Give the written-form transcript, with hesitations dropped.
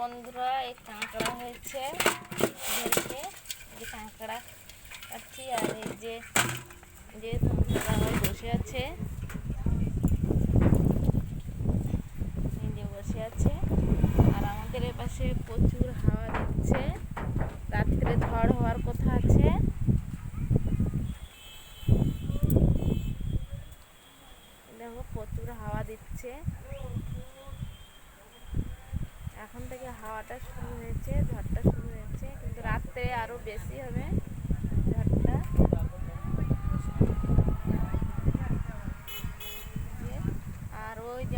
বন্ধুরা, এই কাঁকড়া হয়েছে ধরতে, যে কাঁকড়া কাটছি। আর এই যে দাদা ভাই বসে আছে, এই যে বসে আছে। আর আমাদের এপাশে প্রচুর হাওয়া দিচ্ছে, রাত্রে ঝড় হওয়ার কথা আছে। দেখো প্রচুর হাওয়া দিচ্ছে, এখন থেকে হাওয়াটা শুরু হয়েছে, ঝড়টা শুরু হয়েছে, কিন্তু রাত্রে আরো বেশি হবে ঝড়টা। আর ওই যে